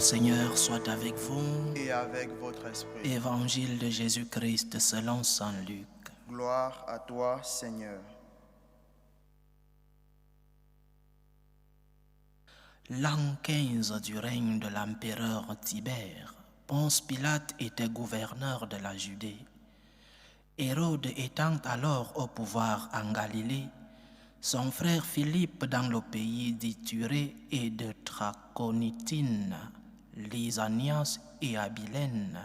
Seigneur soit avec vous. Et avec votre esprit. Évangile de Jésus-Christ selon saint Luc. Gloire à toi, Seigneur. L'an 15 du règne de l'empereur Tibère, Ponce Pilate était gouverneur de la Judée. Hérode étant alors au pouvoir en Galilée, son frère Philippe dans le pays d'Ithurée et de Trachonitis, Lysanias et Abilène,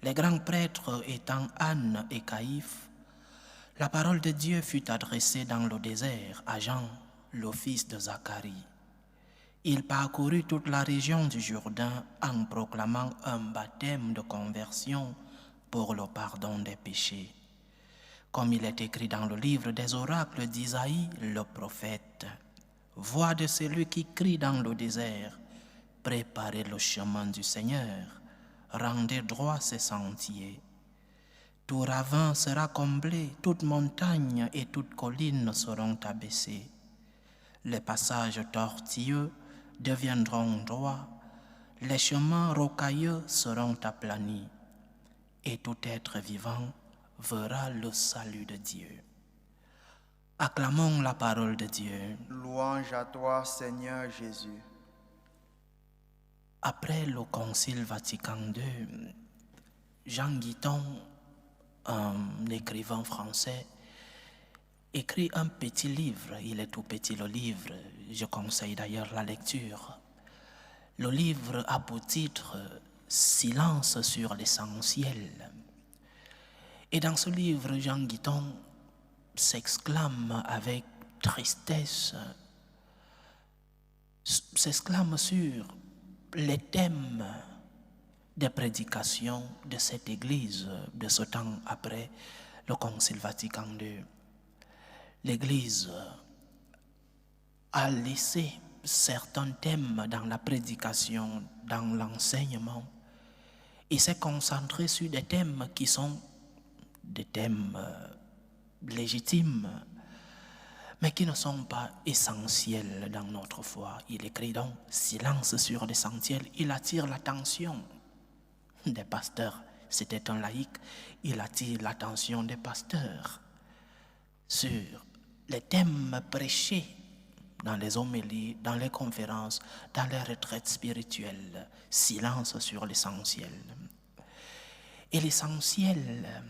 les grands prêtres étant Anne et Caïphe, la parole de Dieu fut adressée dans le désert à Jean, le fils de Zacharie. Il parcourut toute la région du Jourdain en proclamant un baptême de conversion pour le pardon des péchés. Comme il est écrit dans le livre des oracles d'Isaïe, le prophète, « Voix de celui qui crie dans le désert, préparez le chemin du Seigneur, rendez droit ses sentiers. Tout ravin sera comblé, toute montagne et toute colline seront abaissées. Les passages tortueux deviendront droits, les chemins rocailleux seront aplanis, et tout être vivant verra le salut de Dieu. » Acclamons la parole de Dieu. Louange à toi, Seigneur Jésus. Après le Concile Vatican II, Jean Guiton, un écrivain français, écrit un petit livre. Il est tout petit le livre, je conseille d'ailleurs la lecture. Le livre a pour titre « Silence sur l'essentiel ». Et dans ce livre, Jean Guiton s'exclame avec tristesse, s'exclame sur les thèmes des prédications de cette Église de ce temps après le Concile Vatican II. L'Église a laissé certains thèmes dans la prédication, dans l'enseignement, et s'est concentrée sur des thèmes qui sont des thèmes légitimes, mais qui ne sont pas essentiels dans notre foi. Il écrit donc « Silence sur l'essentiel ». Il attire l'attention des pasteurs. C'était un laïc. Il attire l'attention des pasteurs sur les thèmes prêchés dans les homélies, dans les conférences, dans les retraites spirituelles. Silence sur l'essentiel. Et l'essentiel,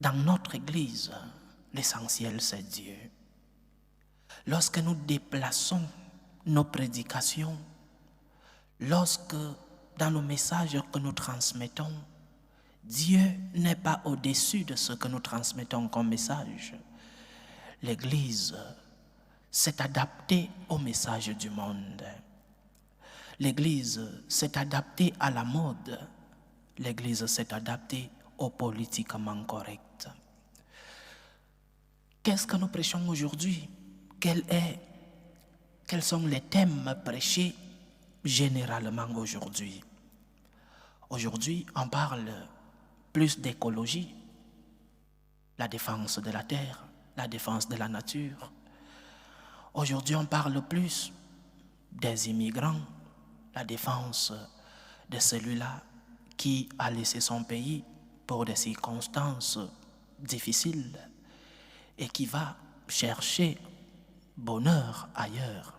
dans notre Église, l'essentiel c'est Dieu. Lorsque nous déplaçons nos prédications, lorsque dans nos messages que nous transmettons, Dieu n'est pas au-dessus de ce que nous transmettons comme message. L'Église s'est adaptée au message du monde. L'Église s'est adaptée à la mode. L'Église s'est adaptée au politiquement correct. Qu'est-ce que nous prêchons aujourd'hui? Quels sont les thèmes prêchés généralement aujourd'hui? Aujourd'hui, on parle plus d'écologie, la défense de la terre, la défense de la nature. Aujourd'hui, on parle plus des immigrants, la défense de celui-là qui a laissé son pays pour des circonstances difficiles et qui va chercher bonheur ailleurs.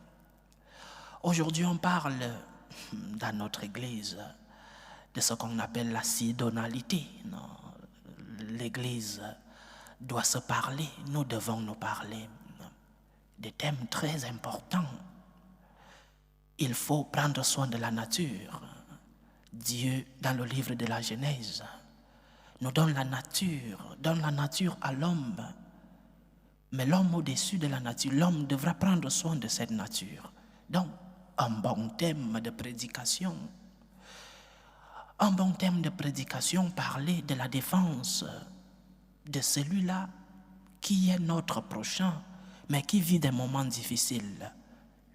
Aujourd'hui, on parle dans notre Église de ce qu'on appelle la synodalité. L'Église doit se parler, nous devons nous parler. Des thèmes très importants. Il faut prendre soin de la nature. Dieu, dans le livre de la Genèse, nous donne la nature à l'homme. Mais l'homme au-dessus de la nature, l'homme devra prendre soin de cette nature. Donc, un bon thème de prédication. Un bon thème de prédication, parler de la défense de celui-là qui est notre prochain, mais qui vit des moments difficiles.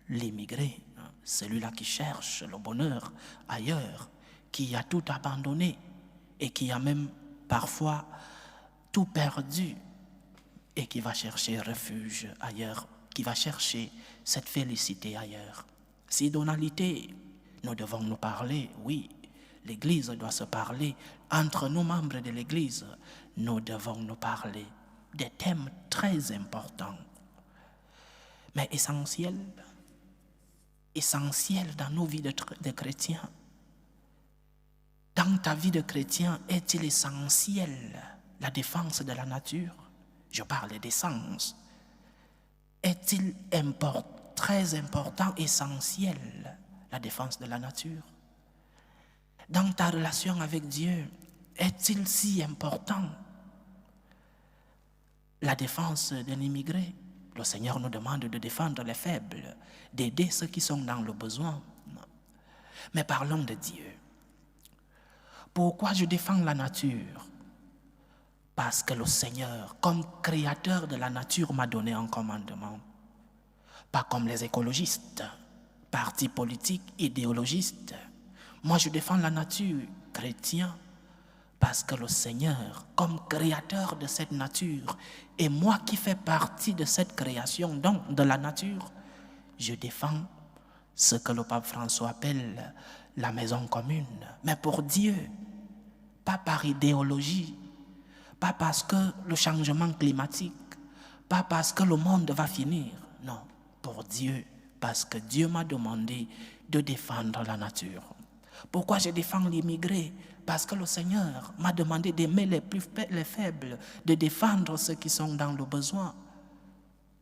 L'immigré, celui-là qui cherche le bonheur ailleurs, qui a tout abandonné et qui a même parfois tout perdu et qui va chercher refuge ailleurs, qui va chercher cette félicité ailleurs. Synodalité, nous devons nous parler, oui. L'Église doit se parler. Entre nous, membres de l'Église, nous devons nous parler des thèmes très importants, mais essentiels dans nos vies de chrétiens. Dans ta vie de chrétien, est-il essentiel la défense de la nature? Je parle des sens. Est-il très important, essentiel, la défense de la nature? Dans ta relation avec Dieu, est-il si important la défense d'un immigré? Le Seigneur nous demande de défendre les faibles, d'aider ceux qui sont dans le besoin. Mais parlons de Dieu. Pourquoi je défends la nature? Parce que le Seigneur, comme créateur de la nature, m'a donné un commandement. Pas comme les écologistes, partis politiques, idéologistes. Moi, je défends la nature, chrétien, parce que le Seigneur, comme créateur de cette nature, et moi qui fais partie de cette création, donc de la nature, je défends ce que le pape François appelle la maison commune. Mais pour Dieu, pas par idéologie, pas parce que le changement climatique, pas parce que le monde va finir, non, pour Dieu, parce que Dieu m'a demandé de défendre la nature. Pourquoi je défends l'immigré? Parce que le Seigneur m'a demandé d'aimer les faibles, de défendre ceux qui sont dans le besoin.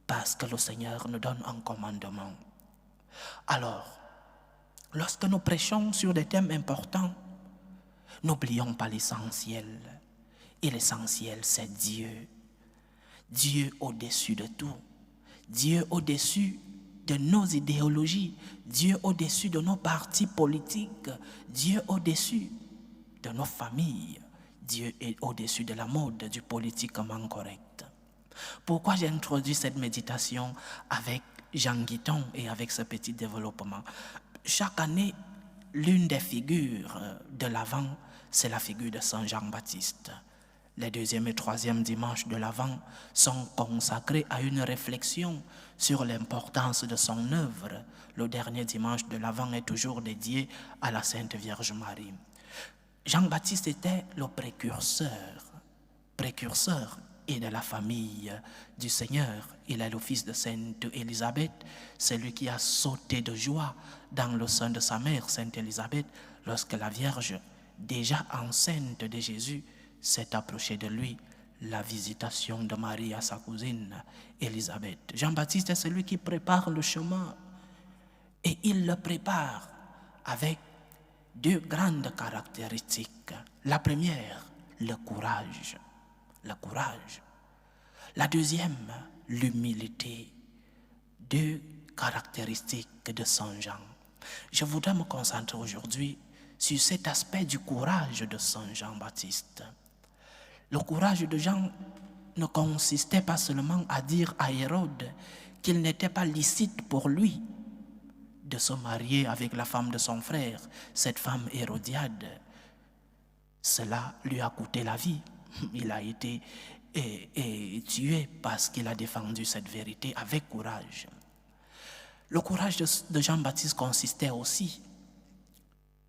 Parce que le Seigneur nous donne un commandement. Alors, lorsque nous prêchons sur des thèmes importants, n'oublions pas l'essentiel. Et l'essentiel, c'est Dieu. Dieu au-dessus de tout. Dieu au-dessus de nos idéologies. Dieu au-dessus de nos partis politiques. Dieu au-dessus de nos familles. Dieu est au-dessus de la mode du politiquement correct. Pourquoi j'ai introduit cette méditation avec Jean Guiton et avec ce petit développement? Chaque année, l'une des figures de l'Avent, c'est la figure de Saint Jean-Baptiste. Les deuxième et troisième dimanches de l'Avent sont consacrés à une réflexion sur l'importance de son œuvre. Le dernier dimanche de l'Avent est toujours dédié à la Sainte Vierge Marie. Jean-Baptiste était le précurseur et de la famille du Seigneur. Il est le fils de Sainte Élisabeth, celui qui a sauté de joie dans le sein de sa mère, Sainte Élisabeth, lorsque la Vierge, déjà enceinte de Jésus, s'est approchée de lui, la visitation de Marie à sa cousine Élisabeth. Jean-Baptiste est celui qui prépare le chemin, et il le prépare avec deux grandes caractéristiques. La première, le courage. Le courage. La deuxième, l'humilité. Deux caractéristiques de Saint Jean. Je voudrais me concentrer aujourd'hui sur cet aspect du courage de Saint Jean-Baptiste. Le courage de Jean ne consistait pas seulement à dire à Hérode qu'il n'était pas licite pour lui de se marier avec la femme de son frère, cette femme Hérodiade. Cela lui a coûté la vie. Il a été tué parce qu'il a défendu cette vérité avec courage. Le courage de Jean-Baptiste consistait aussi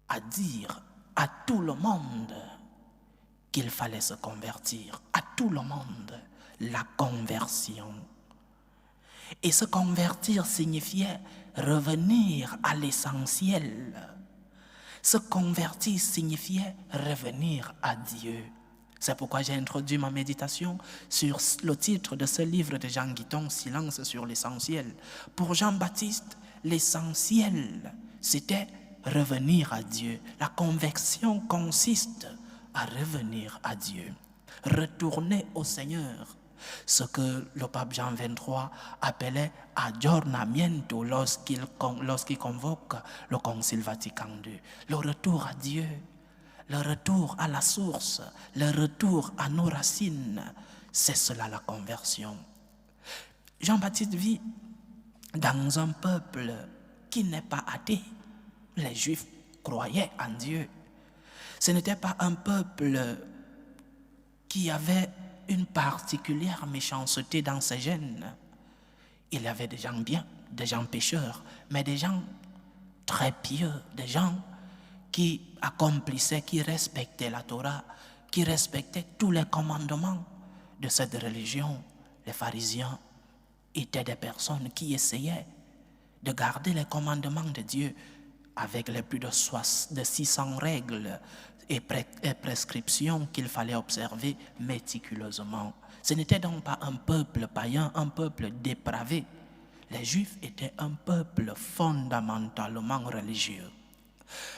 à dire à tout le monde qu'il fallait se convertir, à tout le monde, la conversion. Et se convertir signifiait revenir à l'essentiel. Se convertir signifiait revenir à Dieu. C'est pourquoi j'ai introduit ma méditation sur le titre de ce livre de Jean Guiton, Silence sur l'essentiel. Pour Jean-Baptiste, l'essentiel, c'était revenir à Dieu. La conversion consiste à revenir à Dieu, retourner au Seigneur. Ce que le pape Jean XXIII appelait aggiornamento lorsqu'il convoque le Concile Vatican II. Le retour à Dieu, le retour à la source, le retour à nos racines, c'est cela la conversion. Jean-Baptiste vit dans un peuple qui n'est pas athée. Les Juifs croyaient en Dieu. Ce n'était pas un peuple qui avait une particulière méchanceté dans ses gènes. Il y avait des gens bien, des gens pécheurs, mais des gens très pieux, des gens qui accomplissaient, qui respectaient la Torah, qui respectaient tous les commandements de cette religion. Les pharisiens étaient des personnes qui essayaient de garder les commandements de Dieu avec les plus de 600 règles et prescriptions qu'il fallait observer méticuleusement. Ce n'était donc pas un peuple païen, un peuple dépravé. Les Juifs étaient un peuple fondamentalement religieux.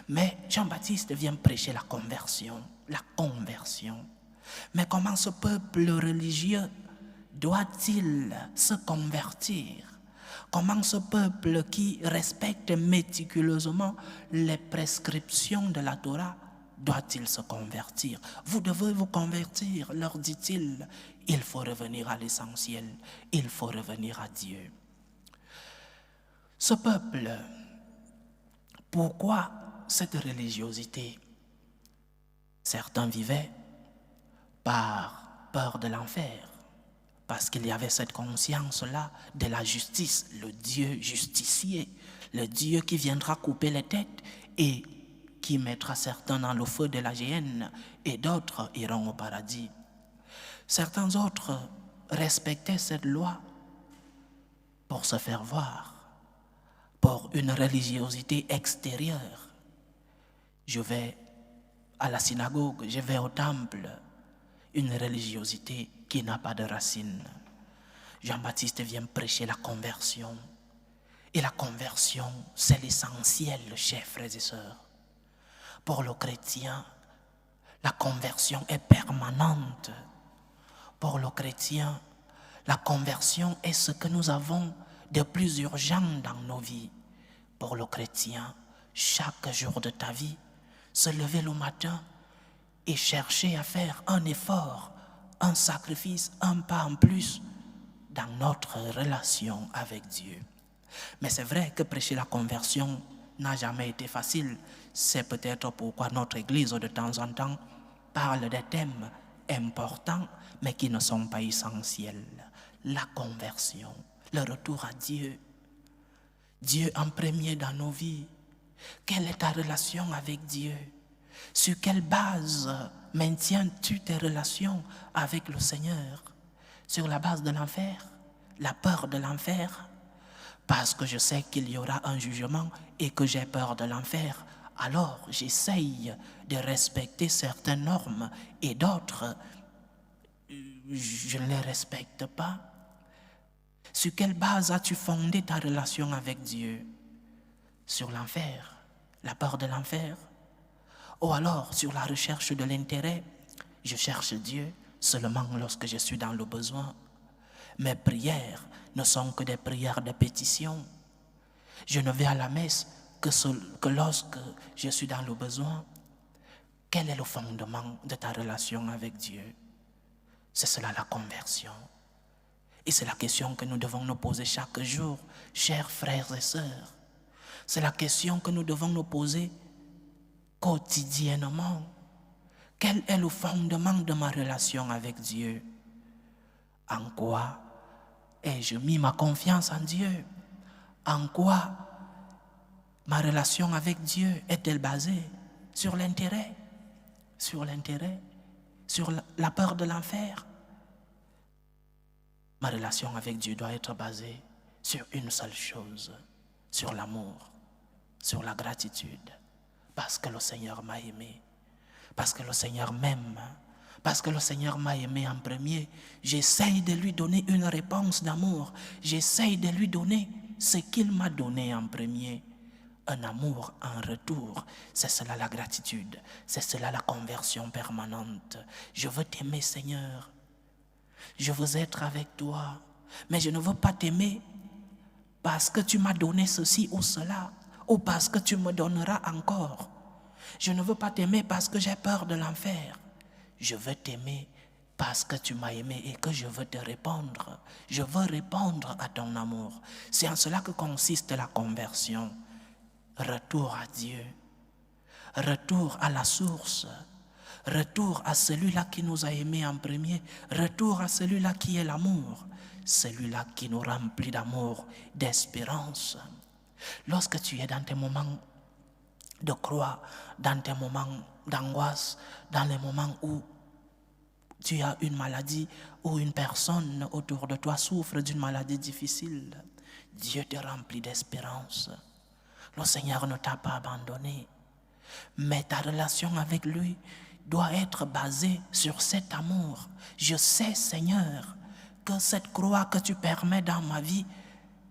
Mais Jean-Baptiste vient prêcher la conversion. La conversion. Mais comment ce peuple religieux doit-il se convertir? Comment ce peuple qui respecte méticuleusement les prescriptions de la Torah doit-il se convertir? Vous devez vous convertir, leur dit-il. Il faut revenir à l'essentiel. Il faut revenir à Dieu. Ce peuple, pourquoi cette religiosité? Certains vivaient par peur de l'enfer, parce qu'il y avait cette conscience-là de la justice, le Dieu justicier, le Dieu qui viendra couper les têtes et qui mettra certains dans le feu de la géhenne et d'autres iront au paradis. Certains autres respectaient cette loi pour se faire voir, pour une religiosité extérieure. Je vais à la synagogue, je vais au temple, une religiosité qui n'a pas de racines. Jean-Baptiste vient prêcher la conversion. Et la conversion, c'est l'essentiel, chers frères et sœurs. Pour le chrétien, la conversion est permanente. Pour le chrétien, la conversion est ce que nous avons de plus urgent dans nos vies. Pour le chrétien, chaque jour de ta vie, se lever le matin et chercher à faire un effort, un sacrifice, un pas en plus dans notre relation avec Dieu. Mais c'est vrai que prêcher la conversion n'a jamais été facile. C'est peut-être pourquoi notre Église, de temps en temps, parle des thèmes importants, mais qui ne sont pas essentiels. La conversion, le retour à Dieu. Dieu en premier dans nos vies. Quelle est ta relation avec Dieu? Sur quelle base maintiens-tu tes relations avec le Seigneur? Sur la base de l'enfer? La peur de l'enfer? Parce que je sais qu'il y aura un jugement et que j'ai peur de l'enfer, alors j'essaye de respecter certaines normes et d'autres, je ne les respecte pas. Sur quelle base as-tu fondé ta relation avec Dieu? Sur l'enfer, la peur de l'enfer? Ou alors sur la recherche de l'intérêt? Je cherche Dieu seulement lorsque je suis dans le besoin. Mes prières ne sont que des prières de pétition. Je ne vais à la messe que lorsque je suis dans le besoin. Quel est le fondement de ta relation avec Dieu? C'est cela la conversion. Et c'est la question que nous devons nous poser chaque jour, chers frères et sœurs. C'est la question que nous devons nous poser quotidiennement. Quel est le fondement de ma relation avec Dieu? En quoi ai-je mis ma confiance en Dieu? En quoi ma relation avec Dieu est-elle basée? Sur l'intérêt? Sur l'intérêt? Sur la peur de l'enfer? Ma relation avec Dieu doit être basée sur une seule chose, sur l'amour, sur la gratitude, parce que le Seigneur m'a aimé, parce que le Seigneur m'aime, parce que le Seigneur m'a aimé en premier. J'essaye de lui donner une réponse d'amour, j'essaye de lui donner ce qu'il m'a donné en premier, un amour en retour. C'est cela la gratitude, c'est cela la conversion permanente. Je veux t'aimer, Seigneur. Je veux être avec toi, mais je ne veux pas t'aimer parce que tu m'as donné ceci ou cela, ou parce que tu me donneras encore. Je ne veux pas t'aimer parce que j'ai peur de l'enfer. Je veux t'aimer parce que tu m'as aimé et que je veux te répondre. Je veux répondre à ton amour. C'est en cela que consiste la conversion. Retour à Dieu, retour à la source. Retour à celui-là qui nous a aimés en premier. Retour à celui-là qui est l'amour. Celui-là qui nous remplit d'amour, d'espérance. Lorsque tu es dans tes moments de croix, dans tes moments d'angoisse, dans les moments où tu as une maladie ou une personne autour de toi souffre d'une maladie difficile, Dieu te remplit d'espérance. Le Seigneur ne t'a pas abandonné, mais ta relation avec lui doit être basée sur cet amour. Je sais, Seigneur, que cette croix que tu permets dans ma vie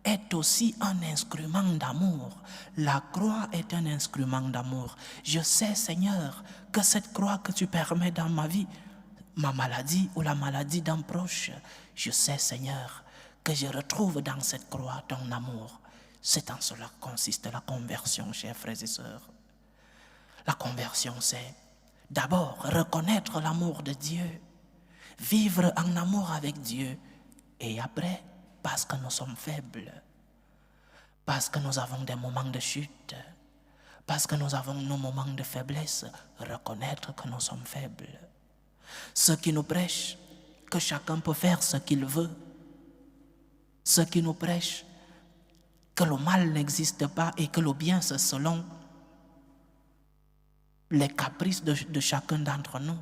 est aussi un instrument d'amour. La croix est un instrument d'amour. Je sais, Seigneur, que cette croix que tu permets dans ma vie, ma maladie ou la maladie d'un proche, je sais, Seigneur, que je retrouve dans cette croix ton amour. C'est en cela que consiste la conversion, chers frères et sœurs. La conversion, c'est d'abord reconnaître l'amour de Dieu, vivre en amour avec Dieu, et après, parce que nous sommes faibles, parce que nous avons des moments de chute, parce que nous avons nos moments de faiblesse, reconnaître que nous sommes faibles. Ceux qui nous prêchent que chacun peut faire ce qu'il veut, ceux qui nous prêchent que le mal n'existe pas et que le bien c'est selon les caprices de chacun d'entre nous,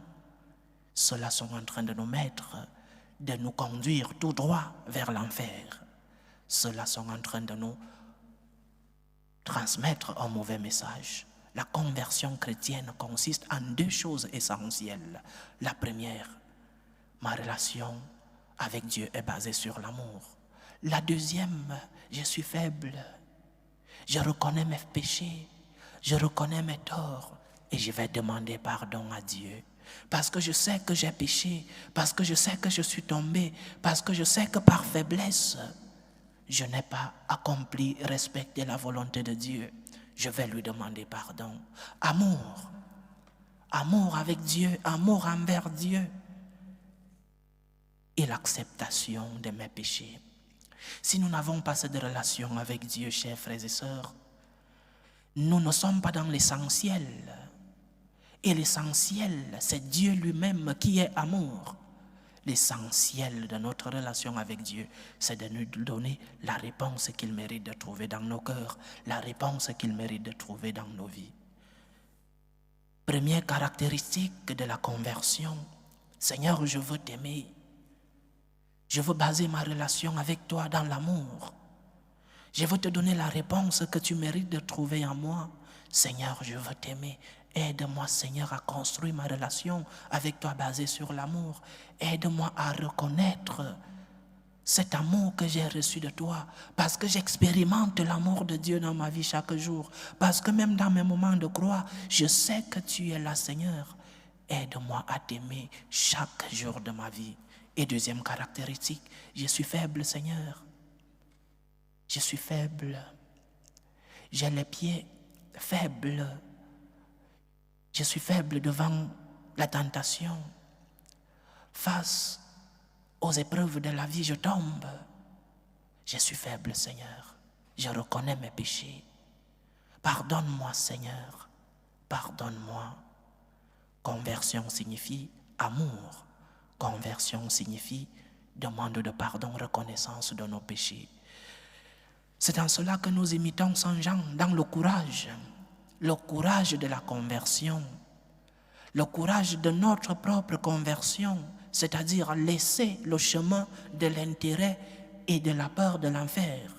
ceux-là sont en train de nous mettre, de nous conduire tout droit vers l'enfer. Ceux-là sont en train de nous transmettre un mauvais message. La conversion chrétienne consiste en deux choses essentielles. La première, ma relation avec Dieu est basée sur l'amour. La deuxième, je suis faible. Je reconnais mes péchés, je reconnais mes torts et je vais demander pardon à Dieu. Parce que je sais que j'ai péché, parce que je sais que je suis tombé, parce que je sais que par faiblesse, je n'ai pas accompli, respecté la volonté de Dieu. Je vais lui demander pardon. Amour. Amour avec Dieu, amour envers Dieu. Et l'acceptation de mes péchés. Si nous n'avons pas cette relation avec Dieu, chers frères et sœurs, nous ne sommes pas dans l'essentiel. Et l'essentiel, c'est Dieu lui-même qui est amour. L'essentiel de notre relation avec Dieu, c'est de nous donner la réponse qu'il mérite de trouver dans nos cœurs, la réponse qu'il mérite de trouver dans nos vies. Première caractéristique de la conversion, Seigneur, je veux t'aimer. Je veux baser ma relation avec toi dans l'amour. Je veux te donner la réponse que tu mérites de trouver en moi. Seigneur, je veux t'aimer. Aide-moi, Seigneur, à construire ma relation avec toi basée sur l'amour. Aide-moi à reconnaître cet amour que j'ai reçu de toi, parce que j'expérimente l'amour de Dieu dans ma vie chaque jour, parce que même dans mes moments de croix, je sais que tu es là, Seigneur. Aide-moi à t'aimer chaque jour de ma vie. Et deuxième caractéristique, je suis faible, Seigneur. Je suis faible. J'ai les pieds faibles. Je suis faible devant la tentation. Face aux épreuves de la vie, je tombe. Je suis faible, Seigneur. Je reconnais mes péchés. Pardonne-moi, Seigneur. Pardonne-moi. Conversion signifie amour. Conversion signifie demande de pardon, reconnaissance de nos péchés. C'est en cela que nous imitons Saint Jean dans le courage de la conversion, le courage de notre propre conversion, c'est-à-dire laisser le chemin de l'intérêt et de la peur de l'enfer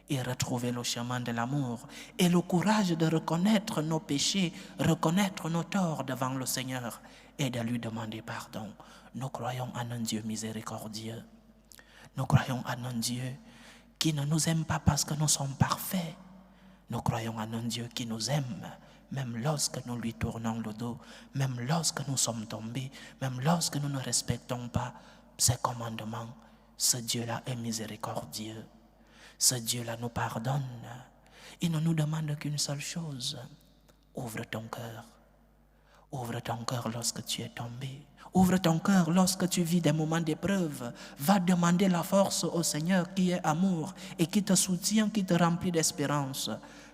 et retrouver le chemin de l'amour et le courage de reconnaître nos péchés, reconnaître nos torts devant le Seigneur et de lui demander pardon. Nous croyons en un Dieu miséricordieux. Nous croyons en un Dieu qui ne nous aime pas parce que nous sommes parfaits. Nous croyons en un Dieu qui nous aime, même lorsque nous lui tournons le dos, même lorsque nous sommes tombés, même lorsque nous ne respectons pas ses commandements. Ce Dieu-là est miséricordieux. Ce Dieu-là nous pardonne. Il ne nous demande qu'une seule chose. Ouvre ton cœur. Ouvre ton cœur lorsque tu es tombé. Ouvre ton cœur lorsque tu vis des moments d'épreuve. Va demander la force au Seigneur qui est amour et qui te soutient, qui te remplit d'espérance.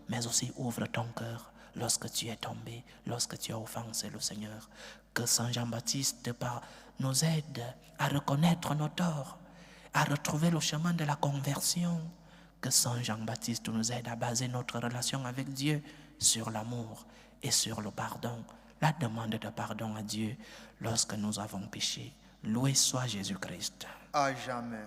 Mais aussi ouvre ton cœur lorsque tu es tombé, lorsque tu as offensé le Seigneur. Que Saint Jean-Baptiste nous aide à reconnaître nos torts, à retrouver le chemin de la conversion. Que Saint Jean-Baptiste nous aide à baser notre relation avec Dieu sur l'amour et sur le pardon, la demande de pardon à Dieu lorsque nous avons péché. Loué soit Jésus-Christ. À jamais.